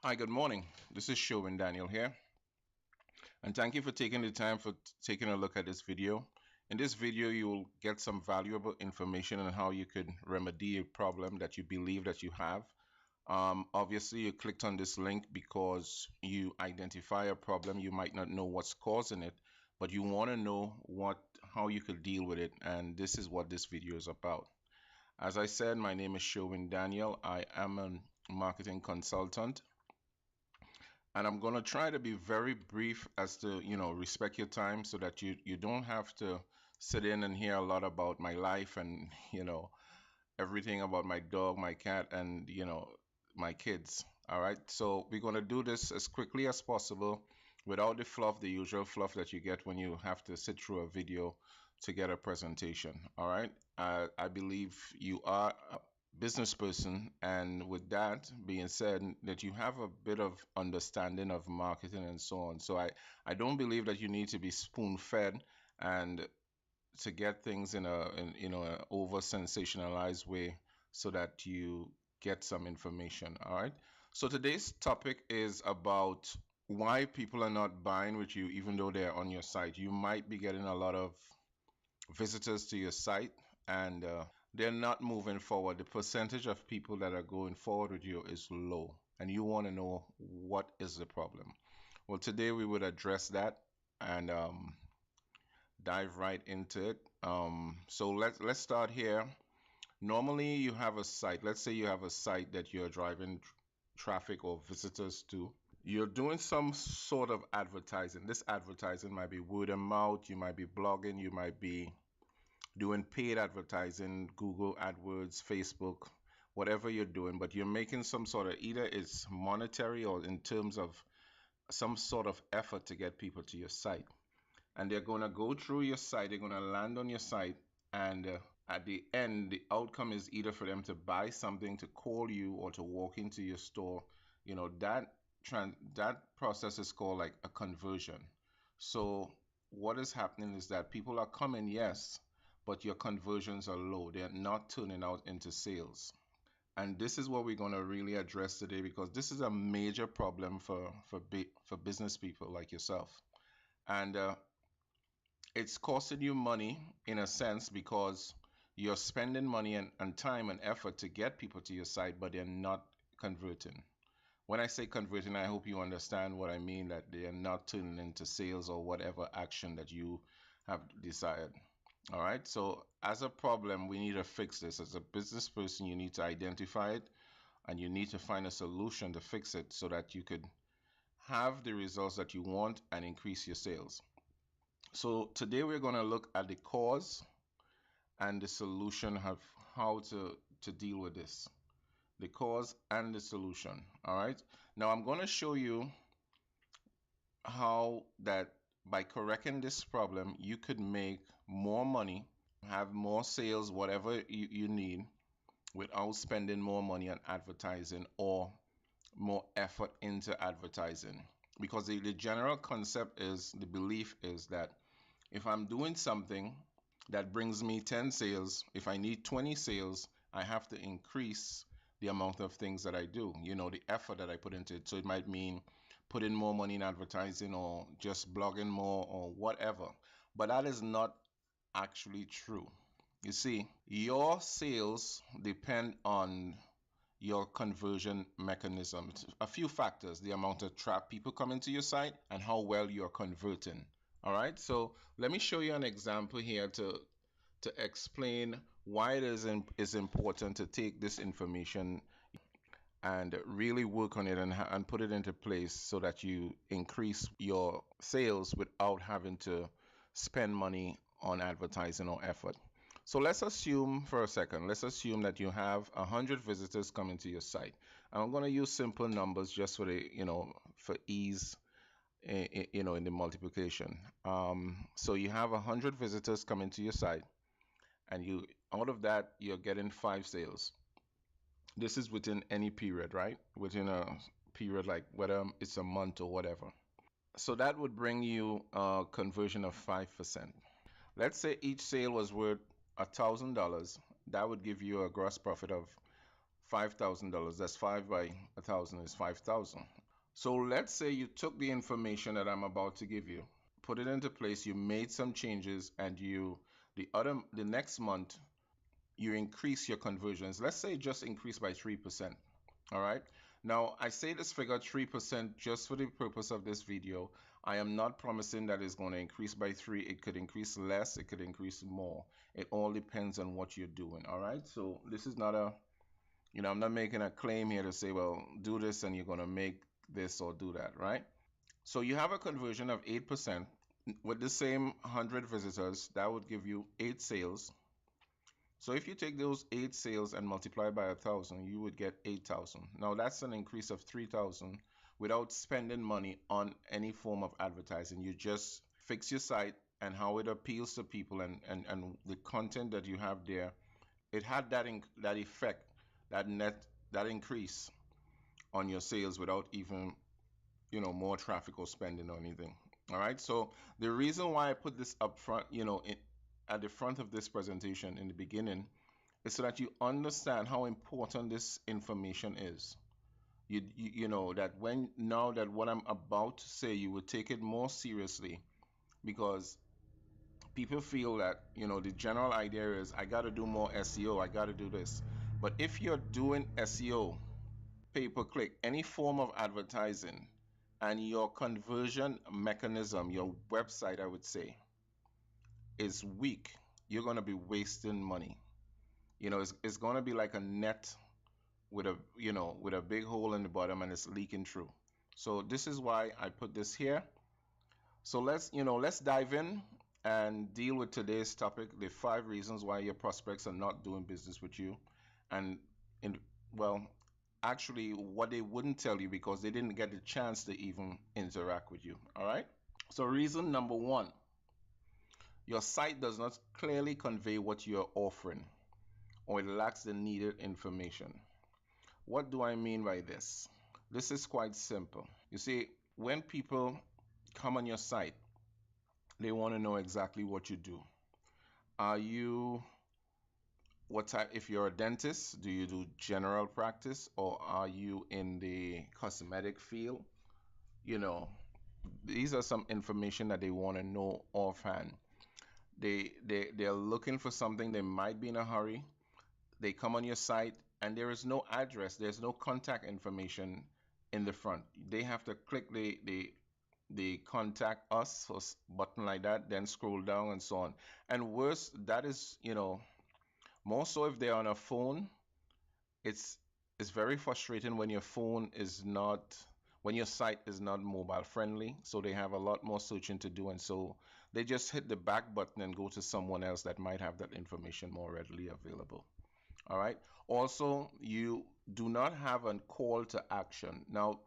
Hi, good morning. This is Chauvin Daniel here, and thank you for taking the time for taking a look at this video. In this video, you will get some valuable information on how you could remedy a problem that you believe that you have. Obviously, you clicked on this link because you identify a problem. You might not know what's causing it, but you want to know how you could deal with it, and this is what this video is about. As I said, my name is Chauvin Daniel. I am a marketing consultant. And I'm going to try to be very brief as to, respect your time so that you don't have to sit in and hear a lot about my life and, everything about my dog, my cat, and, my kids. All right. So we're going to do this as quickly as possible without the fluff, the usual fluff that you get when you have to sit through a video to get a presentation. All right. I believe you are business person, and with that being said, that you have a bit of understanding of marketing and so on. So I don't believe that you need to be spoon fed and to get things in an over sensationalized way so that you get some information. All right, so today's topic is about why people are not buying with you even though they're on your site. You might be getting a lot of visitors to your site, and they're not moving forward. The percentage of people that are going forward with you is low, and you want to know what is the problem. Well, today we would address that and dive right into it. So let's start here. Normally, you have a site. Let's say you have a site that you're driving traffic or visitors to. You're doing some sort of advertising. This advertising might be word of mouth, you might be blogging, you might be doing paid advertising, Google AdWords, Facebook, whatever you're doing, but you're making some sort of, either it's monetary or in terms of some sort of effort to get people to your site. And they're going to go through your site, they're going to land on your site, and at the end, the outcome is either for them to buy something, to call you, or to walk into your store. That process is called like a conversion. So what is happening is that people are coming, yes, but your conversions are low. They're not turning out into sales. And this is what we're going to really address today, because this is a major problem for business people like yourself. And it's costing you money in a sense, because you're spending money and time and effort to get people to your site, but they're not converting. When I say converting, I hope you understand what I mean, that they are not turning into sales or whatever action that you have desired. All right. So as a problem, we need to fix this. As a business person, you need to identify it and you need to find a solution to fix it so that you could have the results that you want and increase your sales. So today we're going to look at the cause and the solution of how to deal with this. The cause and the solution. All right. Now I'm going to show you how that by correcting this problem, you could make more money, have more sales, whatever you need, without spending more money on advertising or more effort into advertising. Because the general concept is, the belief is that if I'm doing something that brings me 10 sales, if I need 20 sales, I have to increase the amount of things that I do, the effort that I put into it. So it might mean putting more money in advertising or just blogging more or whatever. But that is not actually true. You see, your sales depend on your conversion mechanism. A few factors: the amount of people coming to your site and how well you're converting. All right, so let me show you an example here to explain why it is important to take this information and really work on it and put it into place so that you increase your sales without having to spend money on advertising or effort. So let's assume for a second, let's assume that you have 100 visitors coming to your site. And I'm going to use simple numbers just for for ease, in the multiplication. So you have 100 visitors coming to your site, and out of that you're getting 5 sales. This is within any period, right? Within a period like whether it's a month or whatever. So that would bring you a conversion of 5%. Let's say each sale was worth $1,000. That would give you a gross profit of $5,000. That's 5 by 1,000 is 5,000. So let's say you took the information that I'm about to give you, put it into place, you made some changes, and the next month you increase your conversions. Let's say just increase by 3%. All right. Now, I say this figure 3% just for the purpose of this video. I am not promising that it's going to increase by 3. It could increase less, it could increase more. It all depends on what you're doing. All right. So this is not a, I'm not making a claim here to say, well, do this and you're going to make this or do that, right? So you have a conversion of 8% with the same 100 visitors. That would give you 8 sales. So if you take those 8 sales and multiply by 1,000, you would get 8,000. Now that's an increase of 3,000 without spending money on any form of advertising. You just fix your site and how it appeals to people, and the content that you have there. It had that effect, that increase on your sales without even more traffic or spending or anything. All right. So the reason why I put this up front, at the front of this presentation in the beginning, is so that you understand how important this information is. You know that now that what I'm about to say, you will take it more seriously, because people feel that the general idea is I got to do more SEO, I got to do this. But if you're doing SEO, pay-per-click, any form of advertising, and your conversion mechanism, your website, I would say, is weak, you're going to be wasting money. It's going to be like a net with a big hole in the bottom, and it's leaking through. So this is why I put this here. So let's dive in and deal with today's topic, the 5 reasons why your prospects are not doing business with you. And well, actually what they wouldn't tell you, because they didn't get the chance to even interact with you. All right. So reason number 1, your site does not clearly convey what you're offering, or it lacks the needed information. What do I mean by this? This is quite simple. You see, when people come on your site, they want to know exactly what you do. What type, if you're a dentist, do you do general practice, or are you in the cosmetic field? These are some information that they want to know offhand. They're looking for something. They might be in a hurry. They come on your site and there is no address, there's no contact information in the front. They have to click the contact us button like that, then scroll down and so on. And worse, that is, more so if they're on a phone. It's very frustrating when your site is not mobile friendly, so they have a lot more searching to do, and so they just hit the back button and go to someone else that might have that information more readily available. All right. Also, you do not have a call to action. Now,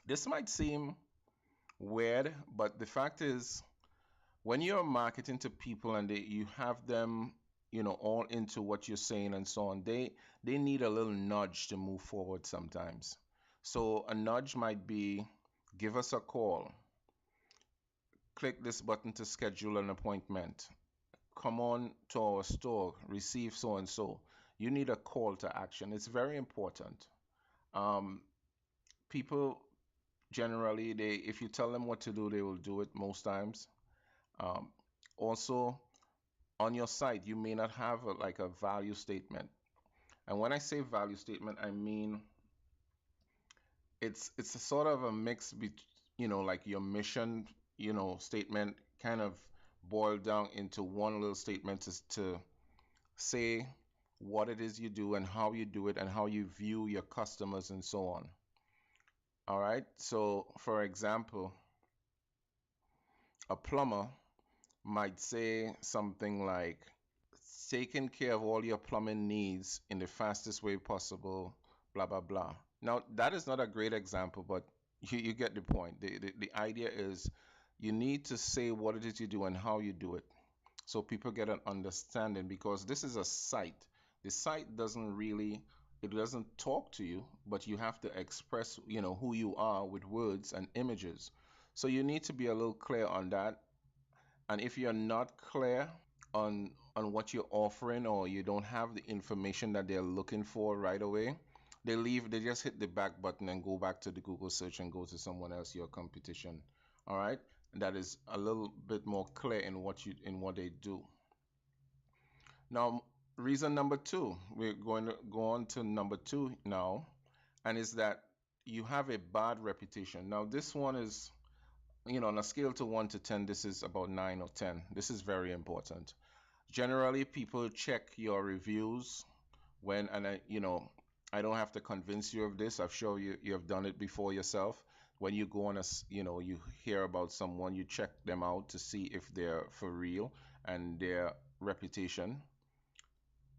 this might seem weird, but the fact is, when you're marketing to people and you have them, all into what you're saying and so on, they need a little nudge to move forward sometimes. So a nudge might be, give us a call, click this button to schedule an appointment, come on to our store, receive so and so. You need a call to action. It's very important. People generally, if you tell them what to do, they will do it most times. Also, on your site, you may not have like a value statement. And when I say value statement, I mean it's a sort of a mix between, like your mission, statement kind of boiled down into one little statement to say what it is you do and how you do it and how you view your customers and so on. All right. So for example, a plumber might say something like, taking care of all your plumbing needs in the fastest way possible, blah, blah, blah. Now, that is not a great example, but you get the point. The idea is you need to say what it is you do and how you do it, so people get an understanding, because this is a site. The site it doesn't talk to you, but you have to express, who you are with words and images. So you need to be a little clear on that. And if you're not clear on on what you're offering, or you don't have the information that they're looking for right away, they just hit the back button and go back to the Google search and go to someone else, your competition. All right. And that is a little bit more clear in what they do. Now, reason number two, we're going to go on to number two now, and is that you have a bad reputation. Now, this one is, on a scale to 1 to 10, this is about 9 or 10. This is very important. Generally, people check your reviews when, and I don't have to convince you of this. I'm sure you have done it before yourself. When you go on you hear about someone, you check them out to see if they're for real and their reputation.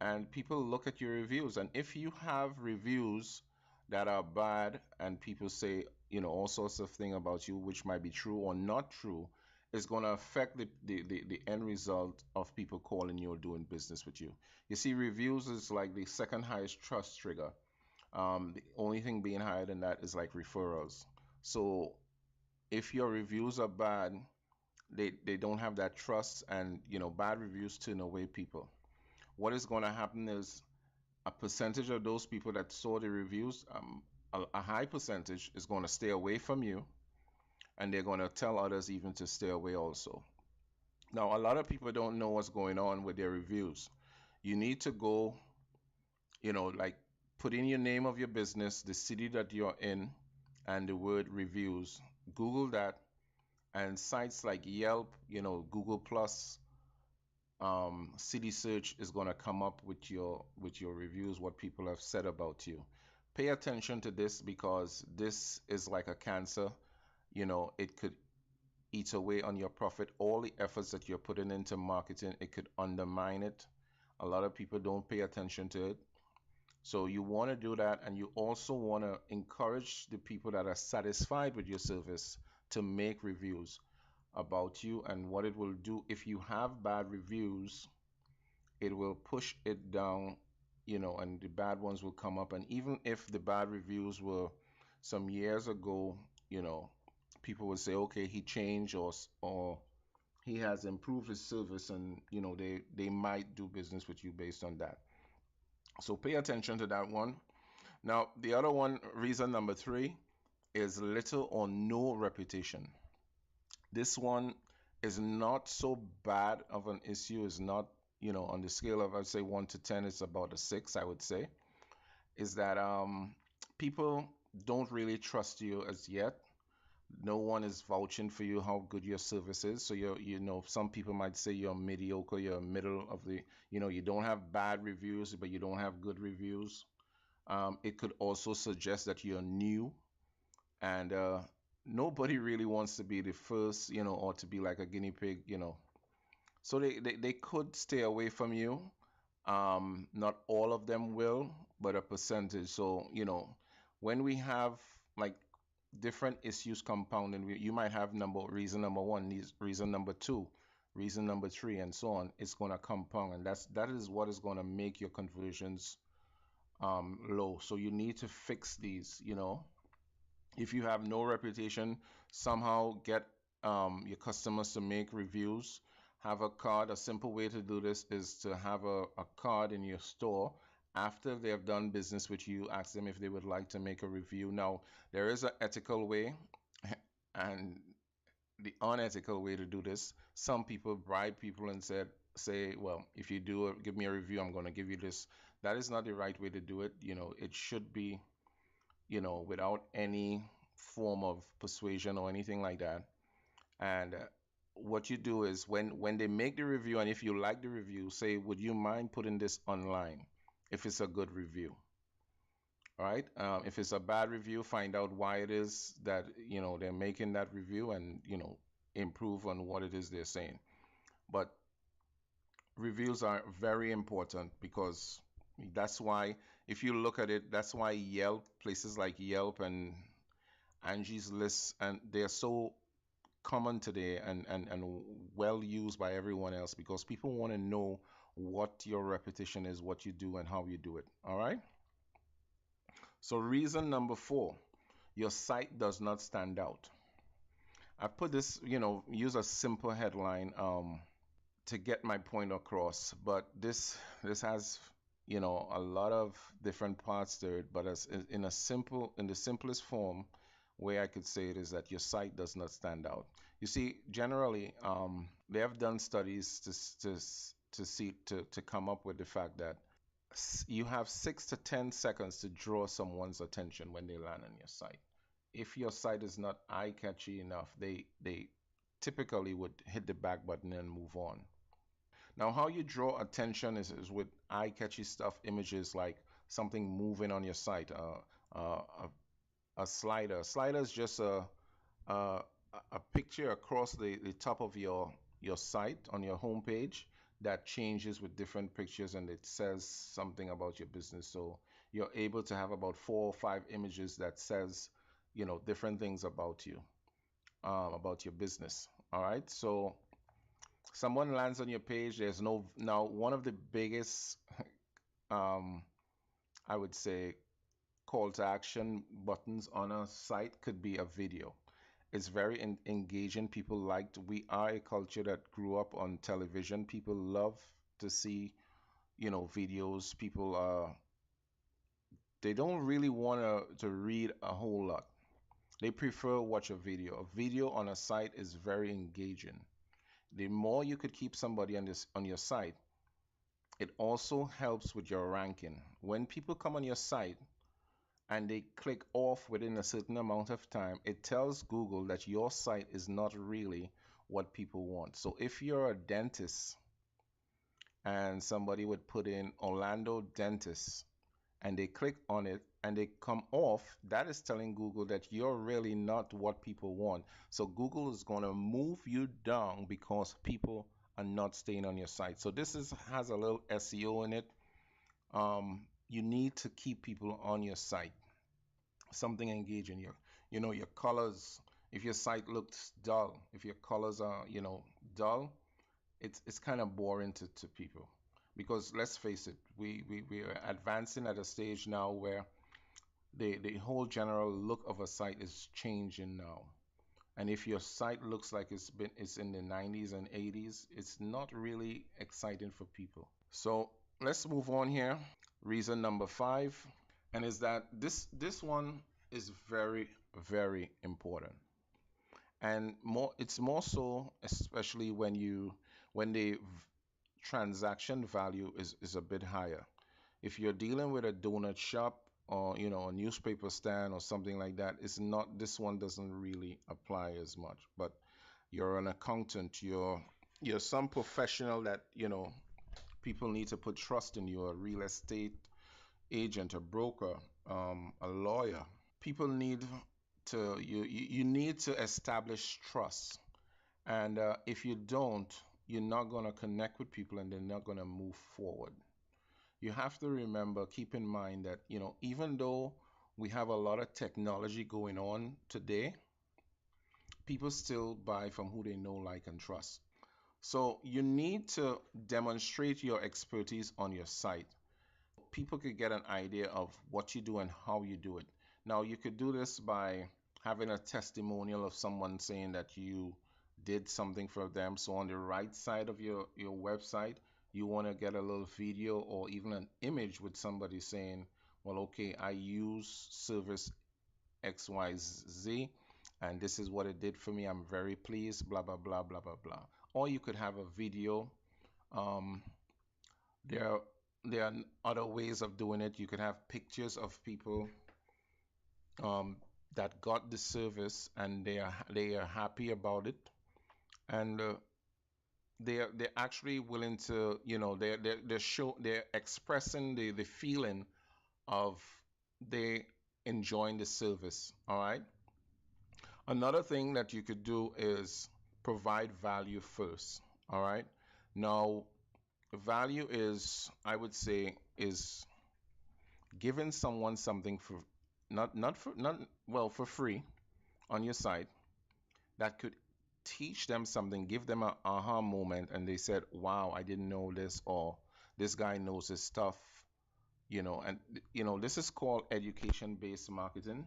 And people look at your reviews. And if you have reviews that are bad and people say, all sorts of things about you, which might be true or not true, it's going to affect the end result of people calling you or doing business with you. You see, reviews is like the second highest trust trigger. The only thing being higher than that is like referrals. So if your reviews are bad, they don't have that trust, and bad reviews turn away people. What is going to happen is a percentage of those people that saw the reviews, a high percentage is going to stay away from you, and they're going to tell others even to stay away also. Now, a lot of people don't know what's going on with their reviews. You need to go, like put in your name of your business, the city that you're in, and the word reviews. Google that, and sites like Yelp, Google Plus, City Search is going to come up with your reviews, what people have said about you. Pay attention to this, because this is like a cancer. It could eat away on your profit. All the efforts that you're putting into marketing, it could undermine it. A lot of people don't pay attention to it. So you want to do that, and you also want to encourage the people that are satisfied with your service to make reviews about you. And what it will do, if you have bad reviews, it will push it down, and the bad ones will come up. And even if the bad reviews were some years ago, people would say, okay, he changed, or he has improved his service, and they might do business with you based on that. So pay attention to that one. Now, the other one, reason number three, is little or no reputation. This one is not so bad of an issue. Is not, on the scale of, I'd say 1 to 10, it's about a 6, I would say. Is that people don't really trust you as yet. No one is vouching for you how good your service is. So some people might say you're mediocre, you're middle of the, you don't have bad reviews, but you don't have good reviews. It could also suggest that you're new, and nobody really wants to be the first, or to be like a guinea pig. So they could stay away from you. Not all of them will, but a percentage. So, when we have like different issues compounding, you might have reason number one, reason number two, reason number three, and so on. It's going to compound, and that is what is going to make your conversions low. So you need to fix these. If you have no reputation, somehow get your customers to make reviews. Have a card. A simple way to do this is to have a card in your store. After they have done business with you, ask them if they would like to make a review. Now, there is an ethical way and the unethical way to do this. Some people bribe people and say, well, if you give me a review, I'm going to give you this. That is not the right way to do it. It should be, without any form of persuasion or anything like that. And what you do is, when they make the review, and if you like the review, say, would you mind putting this online if it's a good review? All right. If it's a bad review, find out why it is that they're making that review, and improve on what it is they're saying. But reviews are very important, because that's why, if you look at it, that's why places like Yelp and Angie's List, and they're so common today, and well used by everyone else, because people want to know what your reputation is, what you do, and how you do it. All right. So reason number four, your site does not stand out. I put this, use a simple headline. to get my point across. But this has, you know, a lot of different parts to it. But as in a simple, in the simplest form, way I could say it is that your site does not stand out. You see, generally, they have done studies to see to come up with the fact that you have 6 to 10 seconds to draw someone's attention when they land on your site. If your site is not eye-catchy enough, they typically would hit the back button and move on. Now, how you draw attention is with eye-catchy stuff, images like something moving on your site, a slider. Slider is just a, a picture across the top of your site on your home page that changes with different pictures and it says something about your business. So you're able to have about 4 or 5 images that says, you know, different things about your business. All right. So someone lands on your page. There's no now one of the biggest, um, I would say, call to action buttons on a site could be a video. It's very engaging. People liked. We are a culture that grew up on television. People love to see, you know, videos. People they don't really want to read a whole lot. They prefer watch a video. A video on a site is very engaging. The more you could keep somebody on this on your site, it also helps with your ranking. When people come on your site and they click off within a certain amount of time, it tells Google that your site is not really what people want. So if you're a dentist and somebody would put in Orlando dentist and they click on it and they come off, that is telling Google that you're really not what people want. So Google is going to move you down because people are not staying on your site. So this is has a little SEO in it. You need to keep people on your site. Something engaging. Your colors. If your site looks dull, if your colors are, dull, it's kind of boring to people. Because let's face it, we are advancing at a stage now where the whole general look of a site is changing now. And if your site looks like it's in the 90s and 80s, it's not really exciting for people. So let's move on here. Reason number 5, and is that this one is very, very important. And it's more so especially when the transaction value is a bit higher. If you're dealing with a donut shop or a newspaper stand or something like that, it's not this one doesn't really apply as much. But you're an accountant, you're some professional that people need to put trust in you, a real estate agent, a broker, a lawyer. People need to you need to establish trust. And if you don't, you're not going to connect with people and they're not going to move forward. You have to remember, keep in mind that, even though we have a lot of technology going on today, people still buy from who they know, like, and trust. So you need to demonstrate your expertise on your site. People could get an idea of what you do and how you do it. Now, you could do this by having a testimonial of someone saying that you did something for them. So on the right side of your website, you want to get a little video or even an image with somebody saying, well, okay, I use service XYZ and this is what it did for me. I'm very pleased, blah, blah, blah, blah, blah, blah. Or you could have a video. Um, there, there are other ways of doing it. You could have pictures of people um, that got the service and they are happy about it, and they're actually willing to, they're expressing the feeling of they enjoying the service. All right. Another thing that you could do is provide value first. All right. Now, value is, I would say, is giving someone something for not well for free on your site that could teach them something, give them an aha moment, and they said, wow, I didn't know this, or this guy knows his stuff, and this is called education-based marketing.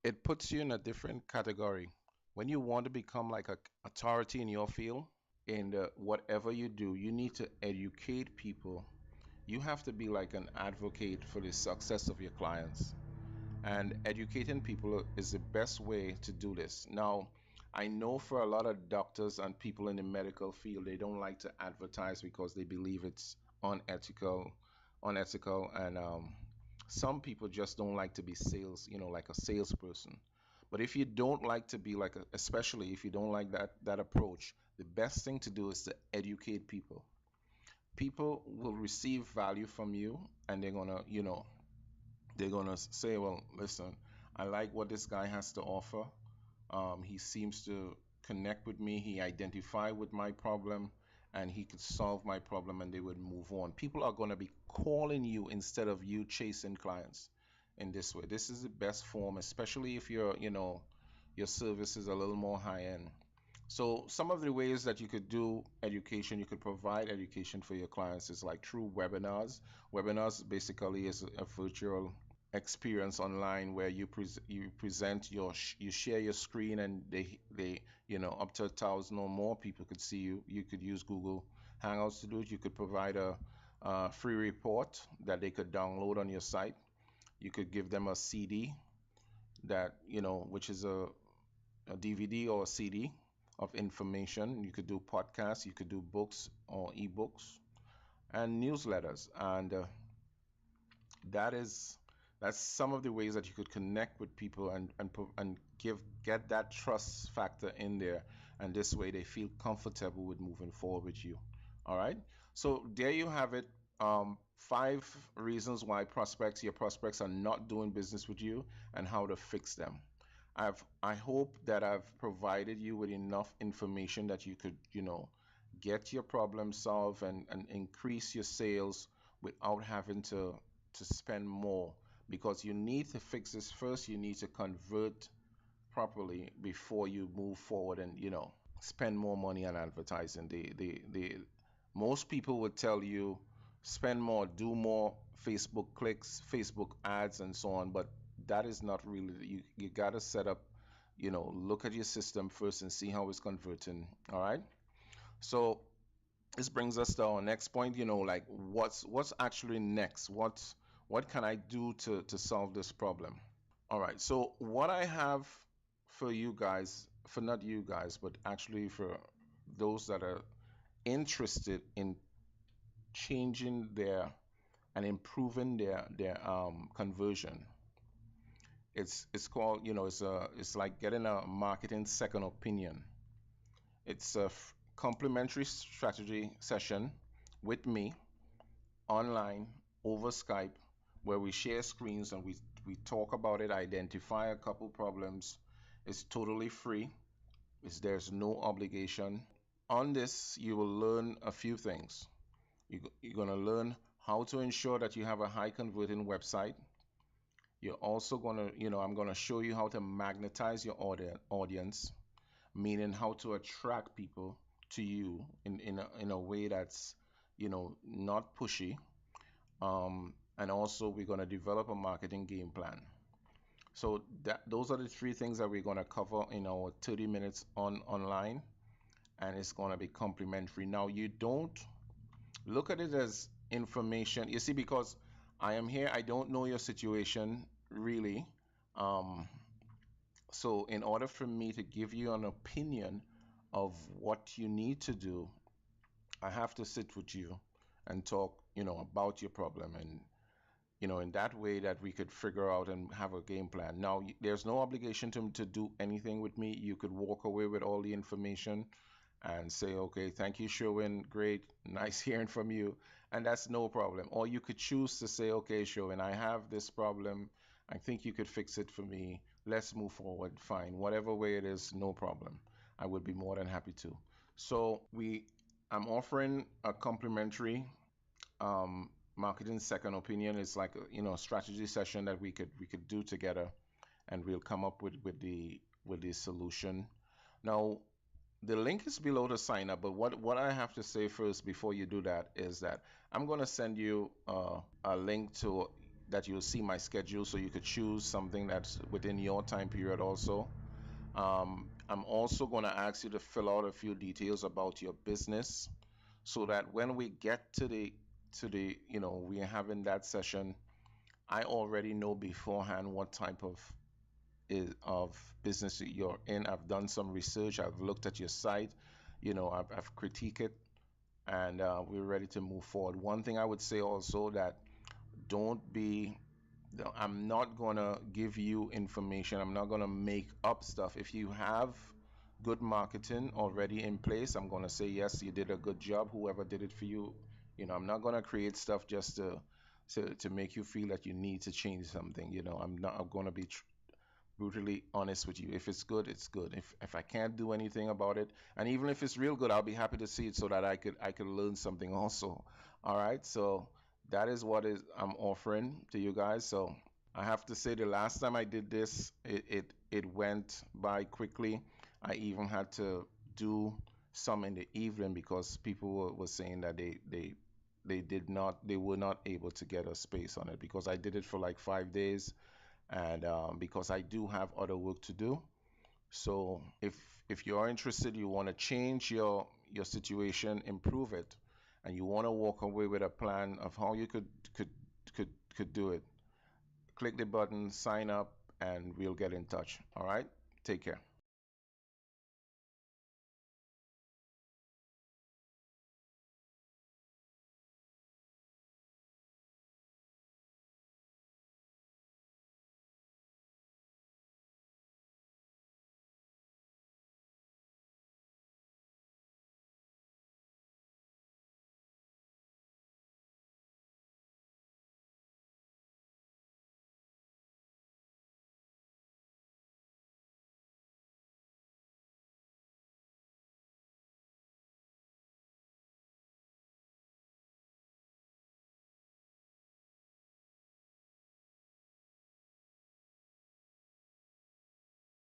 It puts you in a different category. When you want to become like a authority in your field, in whatever you do, you need to educate people. You have to be like an advocate for the success of your clients. And educating people is the best way to do this. Now, I know for a lot of doctors and people in the medical field, they don't like to advertise because they believe it's unethical, and some people just don't like to be sales, like a salesperson. But if you don't like to be like, especially if you don't like that approach, the best thing to do is to educate people. People will receive value from you, and they're gonna say, well, listen, I like what this guy has to offer. He seems to connect with me. He identify with my problem, and he could solve my problem, and they would move on. People are gonna be calling you instead of you chasing clients in this way. This is the best form, especially if your service is a little more high end. So some of the ways that you could do education, you could provide education for your clients is like through webinars. Webinars basically is a virtual experience online where you present you share your screen, and they up to 1,000 or more people could see you. You could use Google Hangouts to do it. You could provide a free report that they could download on your site. You could give them a CD that which is a DVD or a CD of information. You could do podcasts, you could do books or ebooks and newsletters, and that is that's some of the ways that you could connect with people and get that trust factor in there, and this way they feel comfortable with moving forward with you. All right, so there you have it. 5 reasons why your prospects are not doing business with you, and how to fix them. I hope that I've provided you with enough information that you could, get your problem solved, and increase your sales without having to spend more, because you need to fix this first. You need to convert properly before you move forward and, spend more money on advertising. The most people would tell you spend more, do more Facebook clicks, Facebook ads, and so on, but that is not really, you got to set up, look at your system first and see how it's converting. All right, so this brings us to our next point, like what's actually next. What can I do to solve this problem? All right, so what I have for you guys, for not you guys, but actually for those that are interested in changing their and improving their conversion. It's called, it's like getting a marketing second opinion. It's a complimentary strategy session with me online over Skype, where we share screens and we talk about it, identify a couple problems. It's totally free. There's no obligation. On this, you will learn a few things. You're going to learn how to ensure that you have a high converting website. You're also going to, I'm going to show you how to magnetize your audience, meaning how to attract people to you in a way that's, not pushy. And also, we're going to develop a marketing game plan. So those are the 3 things that we're going to cover in our 30 minutes online, and it's going to be complimentary. Now, you don't look at it as information. You see, because I am here, I don't know your situation really. So in order for me to give you an opinion of what you need to do, I have to sit with you and talk, about your problem, and in that way that we could figure out and have a game plan. Now, there's no obligation to do anything with me. You could walk away with all the information and say, okay, thank you, Sherwin, great, nice hearing from you, and that's no problem. Or you could choose to say, okay, Sherwin, I have this problem, I think you could fix it for me, let's move forward, fine, whatever way it is, no problem. I would be more than happy to. So I'm offering a complimentary marketing second opinion. It's like a strategy session that we could do together, and we'll come up with the solution. Now, the link is below to sign up, but what I have to say first before you do that is that I'm going to send you a link to that. You'll see my schedule, so you could choose something that's within your time period also. I'm also going to ask you to fill out a few details about your business so that when we get to the we're having that session, I already know beforehand what type of business you're in. I've done some research, I've looked at your site, I've critiqued it, and we're ready to move forward. One thing I would say also that don't be I'm not gonna give you information. I'm not gonna make up stuff. If you have good marketing already in place, I'm gonna say yes, you did a good job. Whoever did it for you, I'm not gonna create stuff just to make you feel that you need to change something. I'm gonna be brutally honest with you. If it's good, it's good. If I can't do anything about it, and even if it's real good, I'll be happy to see it so that I could learn something also. All right, so that is what is I'm offering to you guys. So I have to say the last time I did this, it went by quickly. I even had to do some in the evening because people were saying that they were not able to get a space on it because I did it for like 5 days, and because I do have other work to do. So if you're interested, you want to change your situation, improve it, and you want to walk away with a plan of how you could could do it, click the button, sign up, and we'll get in touch. All right? Take care.